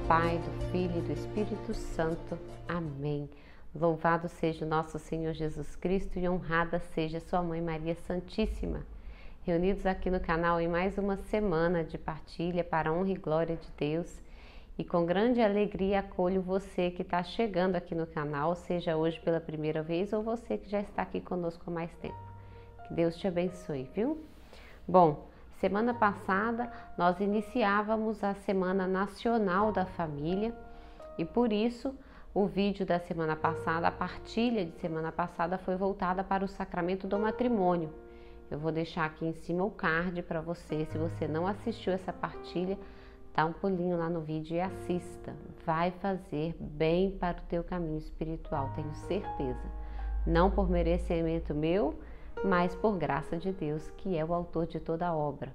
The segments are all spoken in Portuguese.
Pai, do Filho e do Espírito Santo. Amém. Louvado seja o nosso Senhor Jesus Cristo e honrada seja sua Mãe Maria Santíssima. Reunidos aqui no canal em mais uma semana de partilha para a honra e glória de Deus. E com grande alegria acolho você que está chegando aqui no canal, seja hoje pela primeira vez ou você que já está aqui conosco há mais tempo. Que Deus te abençoe, viu? Bom, semana passada nós iniciávamos a Semana Nacional da Família e por isso o vídeo da semana passada, a partilha de semana passada foi voltada para o sacramento do matrimônio. Eu vou deixar aqui em cima o card para você, se você não assistiu essa partilha, dá um pulinho lá no vídeo e assista. Vai fazer bem para o teu caminho espiritual, tenho certeza. Não por merecimento meu, mas por graça de Deus, que é o autor de toda a obra.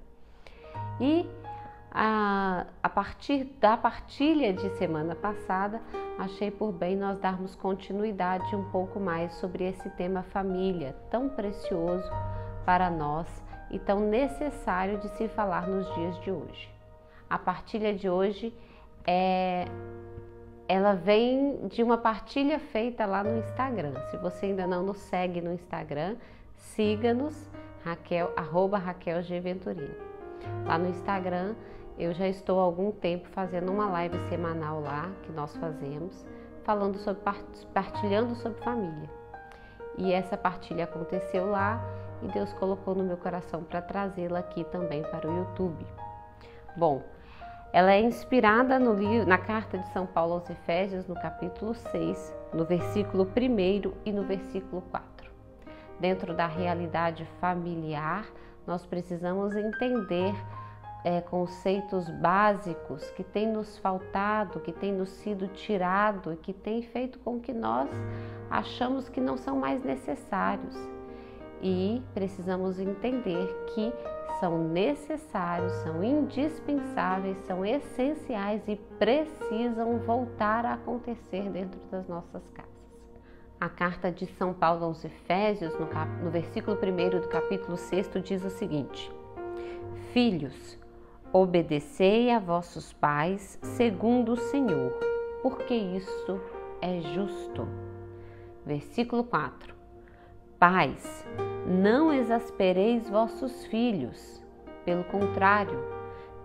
E a partir da partilha de semana passada, achei por bem nós darmos continuidade um pouco mais sobre esse tema família, tão precioso para nós e tão necessário de se falar nos dias de hoje. A partilha de hoje ela vem de uma partilha feita lá no Instagram. Se você ainda não nos segue no Instagram, siga-nos, @RaquelGVenturini. Lá no Instagram eu já estou há algum tempo fazendo uma live semanal lá, que nós fazemos, partilhando sobre família. E essa partilha aconteceu lá e Deus colocou no meu coração para trazê-la aqui também para o YouTube. Bom, ela é inspirada na carta de São Paulo aos Efésios, no capítulo 6, no versículo 1 e no versículo 4. Dentro da realidade familiar, nós precisamos entender conceitos básicos que têm nos faltado, que têm nos sido tirado e que têm feito com que nós achamos que não são mais necessários. E precisamos entender que são necessários, são indispensáveis, são essenciais e precisam voltar a acontecer dentro das nossas casas. A carta de São Paulo aos Efésios, no versículo 1 do capítulo 6, diz o seguinte: Filhos, obedecei a vossos pais segundo o Senhor, porque isso é justo. Versículo 4: Pais, não exaspereis vossos filhos, pelo contrário,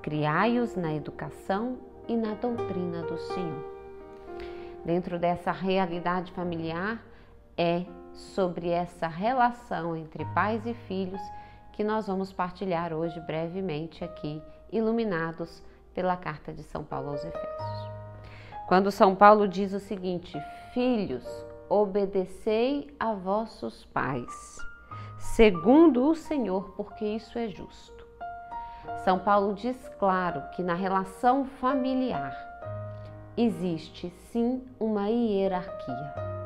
criai-os na educação e na doutrina do Senhor. Dentro dessa realidade familiar, é sobre essa relação entre pais e filhos que nós vamos partilhar hoje brevemente aqui, iluminados pela carta de São Paulo aos Efésios. Quando São Paulo diz o seguinte: Filhos, obedecei a vossos pais, segundo o Senhor, porque isso é justo. São Paulo diz claro que na relação familiar existe sim uma hierarquia.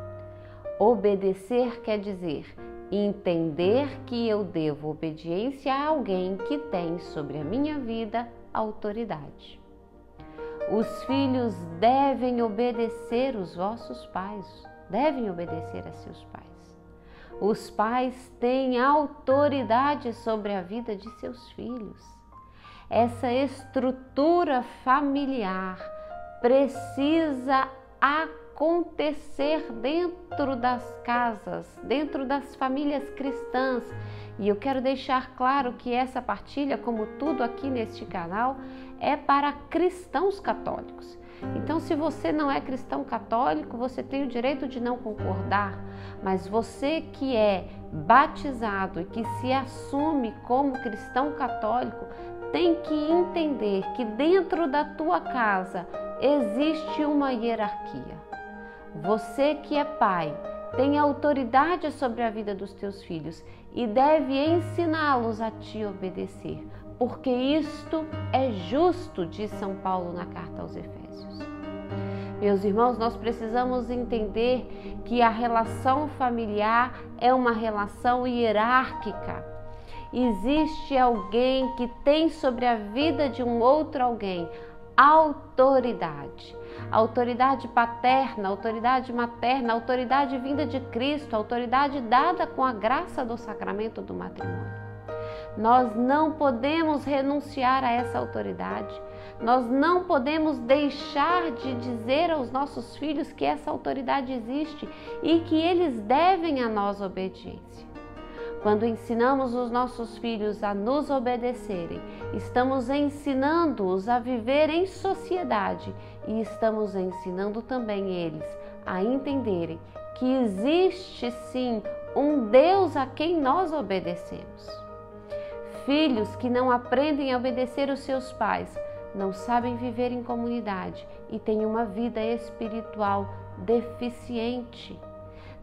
Obedecer quer dizer entender que eu devo obediência a alguém que tem sobre a minha vida autoridade. Os filhos devem obedecer os vossos pais, devem obedecer a seus pais. Os pais têm autoridade sobre a vida de seus filhos. Essa estrutura familiar precisa acontecer dentro das casas, dentro das famílias cristãs. E eu quero deixar claro que essa partilha, como tudo aqui neste canal, é para cristãos católicos. Então, se você não é cristão católico, você tem o direito de não concordar, mas você que é batizado e que se assume como cristão católico, tem que entender que dentro da tua casa existe uma hierarquia. Você que é pai tem autoridade sobre a vida dos teus filhos e deve ensiná-los a te obedecer, porque isto é justo, diz São Paulo na carta aos Efésios. Meus irmãos, nós precisamos entender que a relação familiar é uma relação hierárquica. Existe alguém que tem sobre a vida de um outro alguém autoridade. Autoridade paterna, autoridade materna, autoridade vinda de Cristo, autoridade dada com a graça do sacramento do matrimônio. Nós não podemos renunciar a essa autoridade. Nós não podemos deixar de dizer aos nossos filhos que essa autoridade existe e que eles devem a nós obediência. Quando ensinamos os nossos filhos a nos obedecerem, estamos ensinando-os a viver em sociedade e estamos ensinando também eles a entenderem que existe sim um Deus a quem nós obedecemos. Filhos que não aprendem a obedecer os seus pais, não sabem viver em comunidade e têm uma vida espiritual deficiente.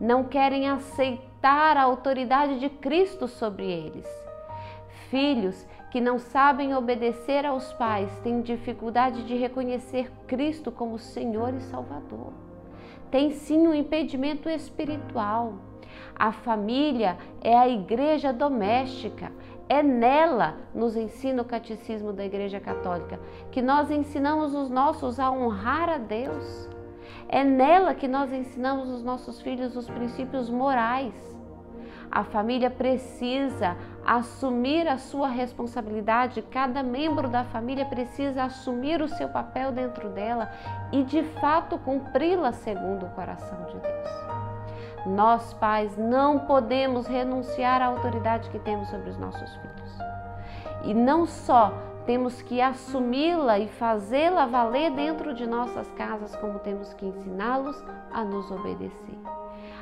Não querem aceitar a autoridade de Cristo sobre eles. Filhos que não sabem obedecer aos pais têm dificuldade de reconhecer Cristo como Senhor e Salvador. Tem sim um impedimento espiritual. A família é a igreja doméstica. É nela, nos ensina o Catecismo da Igreja Católica, que nós ensinamos os nossos a honrar a Deus. É nela que nós ensinamos os nossos filhos os princípios morais. A família precisa assumir a sua responsabilidade, cada membro da família precisa assumir o seu papel dentro dela e, de fato, cumpri-la segundo o coração de Deus. Nós, pais, não podemos renunciar à autoridade que temos sobre os nossos filhos. E não só temos que assumi-la e fazê-la valer dentro de nossas casas, como temos que ensiná-los a nos obedecer.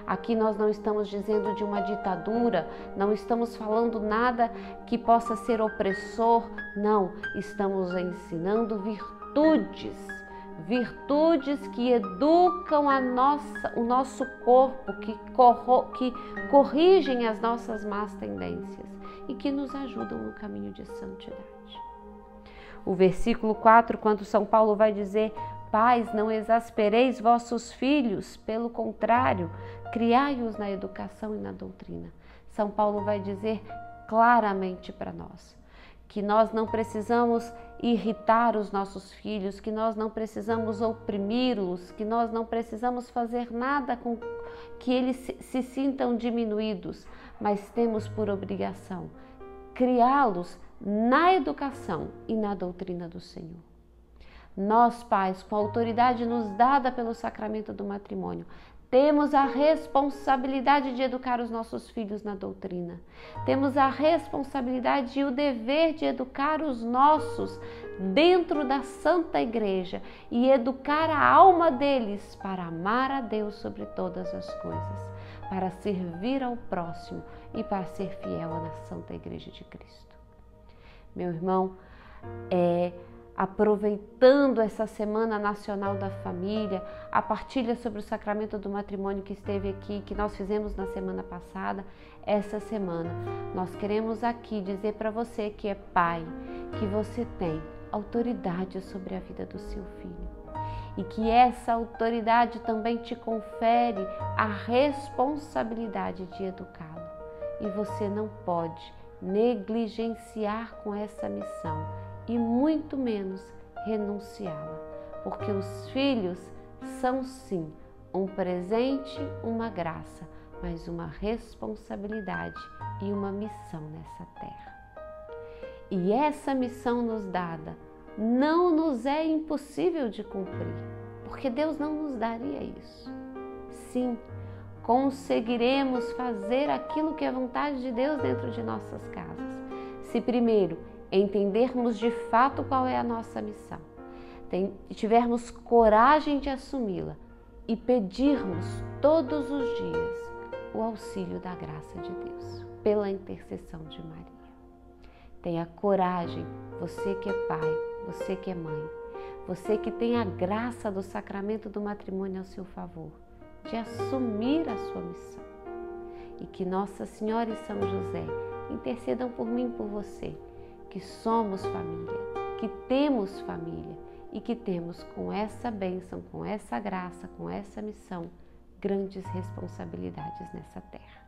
Aqui nós não estamos dizendo de uma ditadura, não estamos falando nada que possa ser opressor, não, estamos ensinando virtudes que educam o nosso corpo, que corrigem as nossas más tendências e que nos ajudam no caminho de santidade. O versículo 4, quando São Paulo vai dizer: pais, não exaspereis vossos filhos, pelo contrário, criai-os na educação e na doutrina. São Paulo vai dizer claramente para nós que nós não precisamos irritar os nossos filhos, que nós não precisamos oprimi-los, que nós não precisamos fazer nada com que eles se sintam diminuídos, mas temos por obrigação criá-los na educação e na doutrina do Senhor. Nós, pais, com a autoridade nos dada pelo sacramento do matrimônio, temos a responsabilidade de educar os nossos filhos na doutrina. Temos a responsabilidade e o dever de educar os nossos dentro da Santa Igreja e educar a alma deles para amar a Deus sobre todas as coisas, para servir ao próximo e para ser fiel na Santa Igreja de Cristo. Meu irmão, aproveitando essa Semana Nacional da Família, a partilha sobre o sacramento do matrimônio que esteve aqui, que nós fizemos na semana passada, essa semana nós queremos aqui dizer para você que é pai, que você tem autoridade sobre a vida do seu filho e que essa autoridade também te confere a responsabilidade de educá-lo e você não pode negligenciar com essa missão e muito menos renunciá-la, porque os filhos são sim um presente, uma graça, mas uma responsabilidade e uma missão nessa terra. E essa missão nos dada não nos é impossível de cumprir, porque Deus não nos daria isso. Sim, conseguiremos fazer aquilo que é vontade de Deus dentro de nossas casas, se primeiro entendermos de fato qual é a nossa missão, tivermos coragem de assumi-la e pedirmos todos os dias o auxílio da graça de Deus, pela intercessão de Maria. Tenha coragem, você que é pai, você que é mãe, você que tem a graça do sacramento do matrimônio ao seu favor, de assumir a sua missão. E que Nossa Senhora e São José intercedam por mim e por você, que somos família, que temos família e que temos com essa bênção, com essa graça, com essa missão, grandes responsabilidades nessa terra.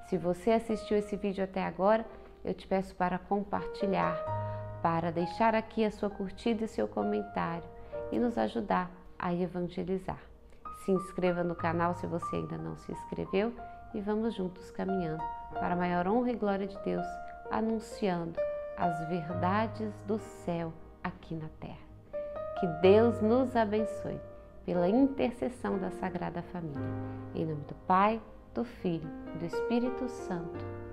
Se você assistiu esse vídeo até agora, eu te peço para compartilhar, para deixar aqui a sua curtida e seu comentário e nos ajudar a evangelizar. Se inscreva no canal se você ainda não se inscreveu e vamos juntos caminhando para a maior honra e glória de Deus, anunciando as verdades do céu aqui na terra. Que Deus nos abençoe pela intercessão da Sagrada Família. Em nome do Pai, do Filho e do Espírito Santo.